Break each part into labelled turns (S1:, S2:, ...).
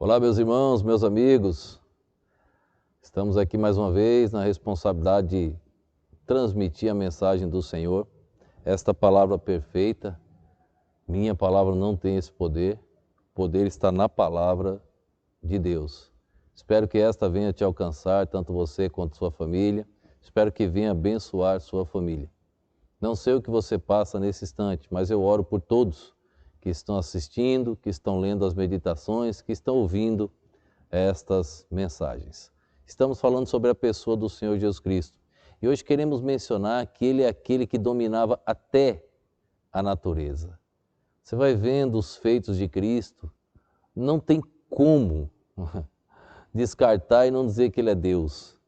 S1: Olá, meus irmãos, meus amigos. Estamos aqui mais uma vez na responsabilidade de transmitir a mensagem do Senhor. Esta palavra perfeita, minha palavra não tem esse poder. O poder está na palavra de Deus. Espero que esta venha te alcançar, tanto você quanto sua família. Espero que venha abençoar sua família. Não sei o que você passa nesse instante, mas eu oro por todos que estão assistindo, que estão lendo as meditações, que estão ouvindo estas mensagens. Estamos falando sobre a pessoa do Senhor Jesus Cristo. E hoje queremos mencionar que Ele é aquele que dominava até a natureza. Você vai vendo os feitos de Cristo, não tem como descartar e não dizer que Ele é Deus.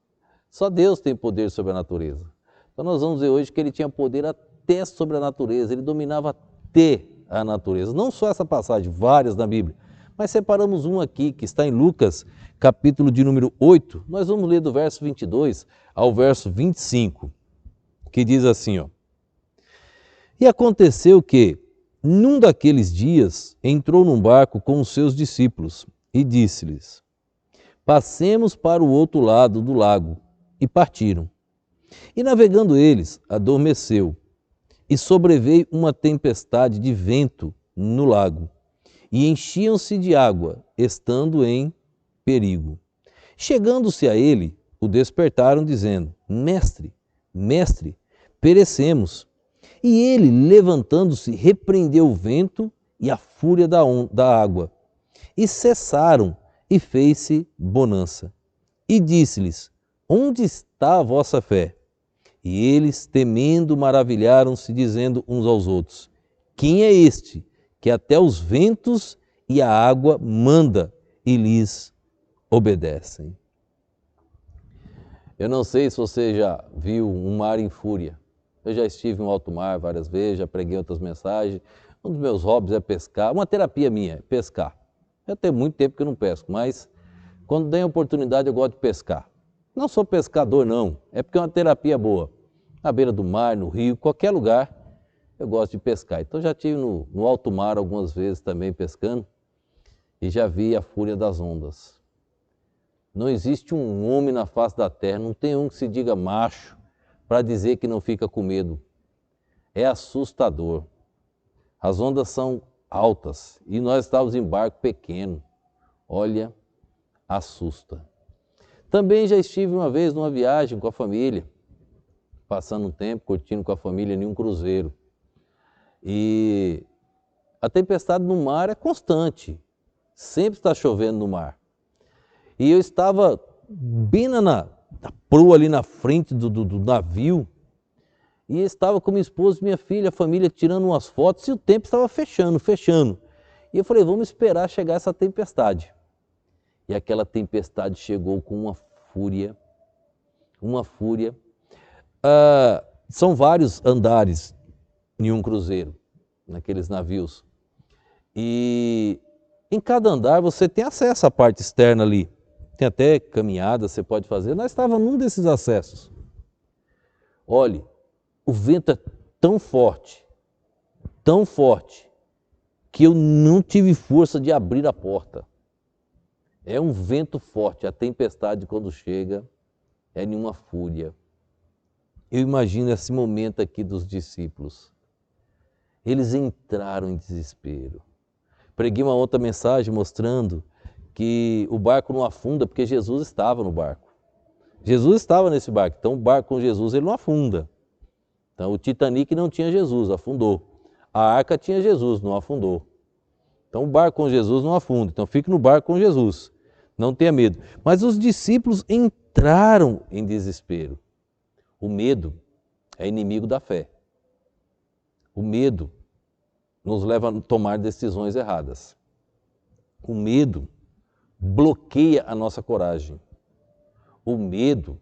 S1: Só Deus tem poder sobre a natureza. Então nós vamos ver hoje que Ele tinha poder até sobre a natureza, Ele dominava até a natureza. Não só essa passagem, várias na Bíblia, mas separamos um aqui que está em Lucas, capítulo de número 8. Nós vamos ler do verso 22 ao verso 25, que diz assim, ó. E aconteceu que, num daqueles dias, entrou num barco com os seus discípulos e disse-lhes: passemos para o outro lado do lago. E partiram. E navegando eles, adormeceu, e sobreveio uma tempestade de vento no lago, e enchiam-se de água, estando em perigo. Chegando-se a ele, o despertaram, dizendo: Mestre, mestre, perecemos. E ele, levantando-se, repreendeu o vento e a fúria da água. E cessaram, e fez-se bonança. E disse-lhes: onde está a vossa fé? E eles, temendo, maravilharam-se, dizendo uns aos outros: quem é este que até os ventos e a água manda e lhes obedecem? Eu não sei se você já viu um mar em fúria. Eu já estive em alto mar várias vezes, já preguei outras mensagens. Um dos meus hobbies é pescar. Uma terapia minha é pescar. Já tem muito tempo que eu não pesco, mas quando tem oportunidade eu gosto de pescar. Não sou pescador, não. É porque é uma terapia boa. Na beira do mar, no rio, qualquer lugar, eu gosto de pescar. Então já estive no alto mar algumas vezes também pescando e já vi a fúria das ondas. Não existe um homem na face da terra, não tem um que se diga macho para dizer que não fica com medo. É assustador. As ondas são altas e nós estávamos em barco pequeno. Olha, assusta. Também já estive uma vez numa viagem com a família, passando um tempo, curtindo com a família em um cruzeiro. E a tempestade no mar é constante, sempre está chovendo no mar. E eu estava bem na proa ali na frente do navio, e estava com minha esposa e minha filha, a família tirando umas fotos, e o tempo estava fechando. E eu falei, vamos esperar chegar essa tempestade. E aquela tempestade chegou com uma fúria. São vários andares em um cruzeiro, naqueles navios. E em cada andar você tem acesso à parte externa ali. Tem até caminhada, você pode fazer. Nós estávamos num desses acessos. Olhe, o vento é tão forte, que eu não tive força de abrir a porta. É um vento forte, a tempestade quando chega é em uma fúria. Eu imagino esse momento aqui dos discípulos. Eles entraram em desespero. Preguei uma outra mensagem mostrando que o barco não afunda porque Jesus estava no barco. Jesus estava nesse barco, então o barco com Jesus ele não afunda. Então o Titanic não tinha Jesus, afundou. A arca tinha Jesus, não afundou. Então o barco com Jesus não afunda, então fique no barco com Jesus. Não tenha medo. Mas os discípulos entraram em desespero. O medo é inimigo da fé. O medo nos leva a tomar decisões erradas. O medo bloqueia a nossa coragem. O medo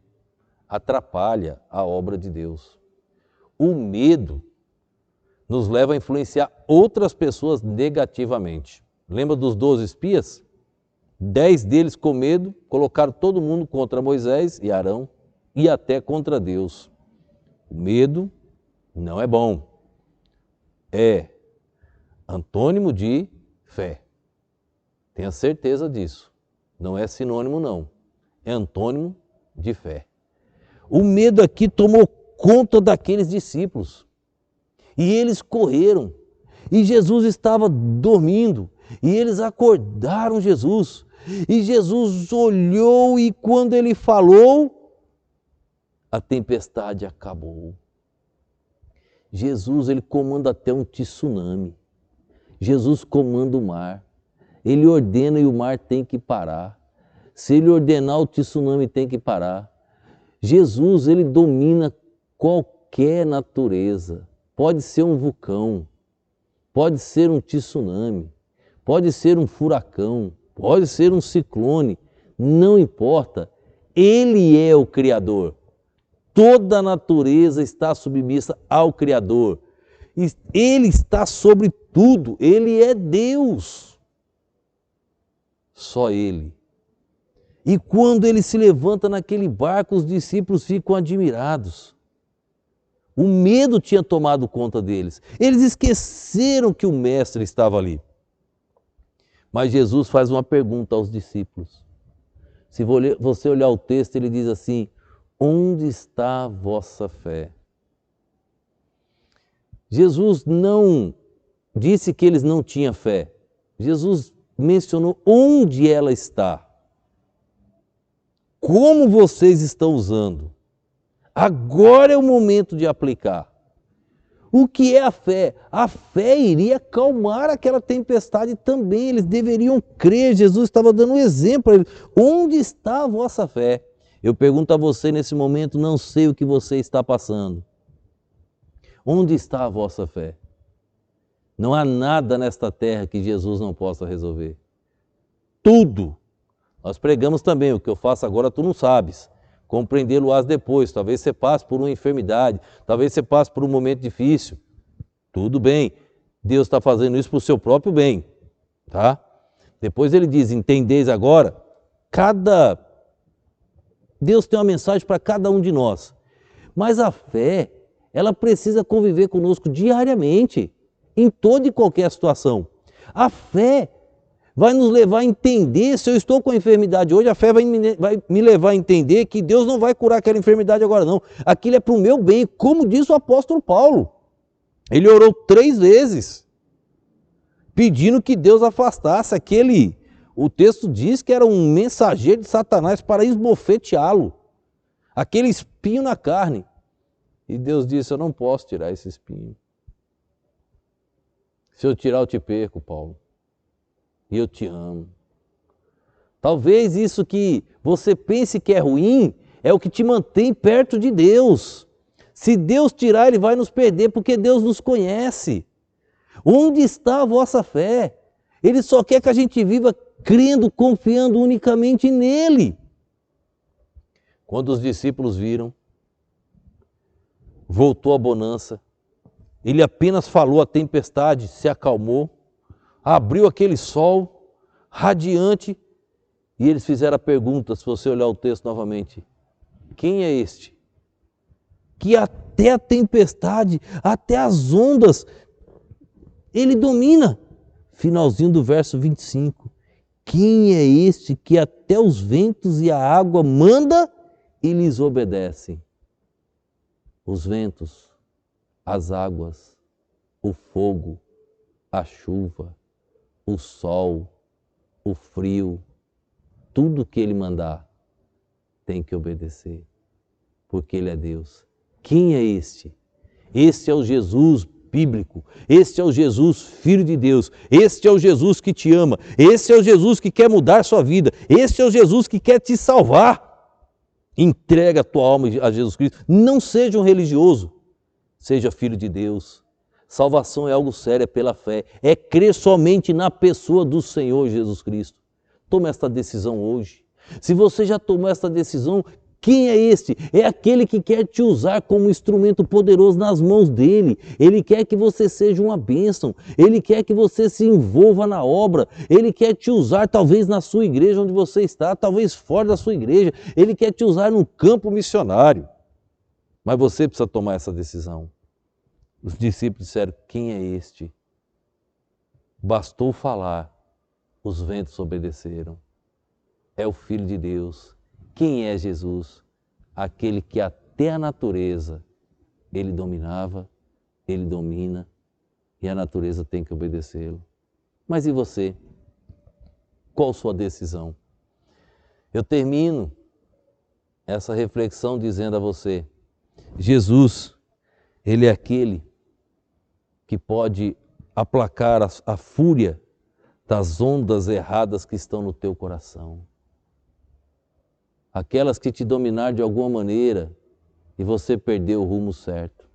S1: atrapalha a obra de Deus. O medo nos leva a influenciar outras pessoas negativamente. Lembra dos 12 espias? 10 deles com medo colocaram todo mundo contra Moisés e Arão e até contra Deus. O medo não é bom. É antônimo de fé. Tenha certeza disso. Não é sinônimo, não. É antônimo de fé. O medo aqui tomou conta daqueles discípulos. E eles correram. E Jesus estava dormindo. E eles acordaram Jesus. E Jesus olhou e quando ele falou, a tempestade acabou. Jesus, ele comanda até um tsunami. Jesus comanda o mar. Ele ordena e o mar tem que parar. Se ele ordenar, o tsunami tem que parar. Jesus, ele domina qualquer natureza. Pode ser um vulcão, pode ser um tsunami, pode ser um furacão, pode ser um ciclone, não importa. Ele é o Criador. Toda a natureza está submissa ao Criador. Ele está sobre tudo, ele é Deus. Só ele. E quando ele se levanta naquele barco, os discípulos ficam admirados. O medo tinha tomado conta deles. Eles esqueceram que o mestre estava ali. Mas Jesus faz uma pergunta aos discípulos. Se você olhar o texto, ele diz assim: onde está a vossa fé? Jesus não disse que eles não tinham fé. Jesus mencionou onde ela está. Como vocês estão usando? Agora é o momento de aplicar. O que é a fé? A fé iria acalmar aquela tempestade também. Eles deveriam crer. Jesus estava dando um exemplo para eles. Onde está a vossa fé? Eu pergunto a você nesse momento, não sei o que você está passando. Onde está a vossa fé? Não há nada nesta terra que Jesus não possa resolver. Tudo. Nós pregamos também, o que eu faço agora tu não sabes. Compreendê-lo-ás depois. Talvez você passe por uma enfermidade, talvez você passe por um momento difícil. Tudo bem, Deus está fazendo isso para o seu próprio bem. Tá? Depois ele diz, entendeis agora, Deus tem uma mensagem para cada um de nós. Mas a fé, ela precisa conviver conosco diariamente, em toda e qualquer situação. A fé vai nos levar a entender, se eu estou com a enfermidade hoje, a fé vai me levar a entender que Deus não vai curar aquela enfermidade agora não. Aquilo é para o meu bem, como diz o apóstolo Paulo. Ele orou 3 vezes, pedindo que Deus afastasse o texto diz que era um mensageiro de Satanás para esbofeteá-lo, aquele espinho na carne. E Deus disse, eu não posso tirar esse espinho. Se eu tirar, eu te perco, Paulo. E eu te amo. Talvez isso que você pense que é ruim, é o que te mantém perto de Deus. Se Deus tirar, Ele vai nos perder, porque Deus nos conhece. Onde está a vossa fé? Ele só quer que a gente viva crendo, confiando unicamente nele. Quando os discípulos viram, voltou a bonança. Ele apenas falou, a tempestade se acalmou. Abriu aquele sol radiante e eles fizeram a pergunta, se você olhar o texto novamente, quem é este? Que até a tempestade, até as ondas, ele domina. Finalzinho do verso 25. Quem é este que até os ventos e a água manda e lhes obedecem? Os ventos, as águas, o fogo, a chuva, o sol, o frio, tudo que ele mandar tem que obedecer, porque ele é Deus. Quem é este? Este é o Jesus bíblico, este é o Jesus Filho de Deus, este é o Jesus que te ama, este é o Jesus que quer mudar sua vida, este é o Jesus que quer te salvar. Entrega a tua alma a Jesus Cristo, não seja um religioso, seja filho de Deus. Salvação é algo sério, é pela fé, é crer somente na pessoa do Senhor Jesus Cristo. Tome esta decisão hoje. Se você já tomou esta decisão, quem é este? É aquele que quer te usar como instrumento poderoso nas mãos dele. Ele quer que você seja uma bênção, ele quer que você se envolva na obra, ele quer te usar talvez na sua igreja onde você está, talvez fora da sua igreja, ele quer te usar num campo missionário. Mas você precisa tomar essa decisão. Os discípulos disseram, quem é este? Bastou falar, os ventos obedeceram. É o Filho de Deus. Quem é Jesus? Aquele que até a natureza ele dominava, ele domina e a natureza tem que obedecê-lo. Mas e você? Qual sua decisão? Eu termino essa reflexão dizendo a você, Jesus, ele é aquele que pode aplacar a fúria das ondas erradas que estão no teu coração. Aquelas que te dominar de alguma maneira e você perdeu o rumo certo.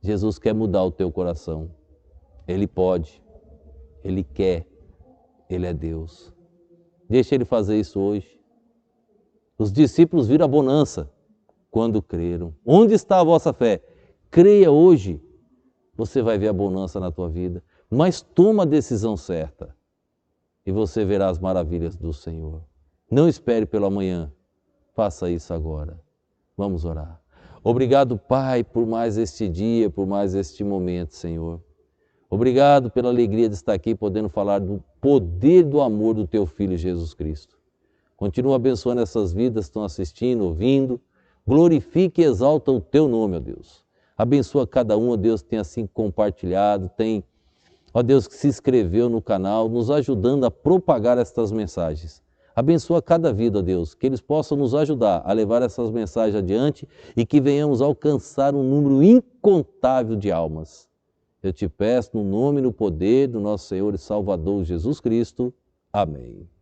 S1: Jesus quer mudar o teu coração. Ele pode, Ele quer, Ele é Deus. Deixa Ele fazer isso hoje. Os discípulos viram a bonança quando creram. Onde está a vossa fé? Creia hoje, você vai ver a bonança na tua vida. Mas toma a decisão certa e você verá as maravilhas do Senhor. Não espere pelo amanhã, faça isso agora. Vamos orar. Obrigado, Pai, por mais este dia, por mais este momento, Senhor. Obrigado pela alegria de estar aqui podendo falar do poder do amor do Teu Filho Jesus Cristo. Continua abençoando essas vidas que estão assistindo, ouvindo. Glorifique e exalta o Teu nome, ó Deus. Abençoa cada um, ó Deus, que tem assim compartilhado, tem, ó Deus, que se inscreveu no canal, nos ajudando a propagar estas mensagens. Abençoa cada vida, ó Deus, que eles possam nos ajudar a levar essas mensagens adiante e que venhamos alcançar um número incontável de almas. Eu te peço no nome e no poder do nosso Senhor e Salvador Jesus Cristo. Amém.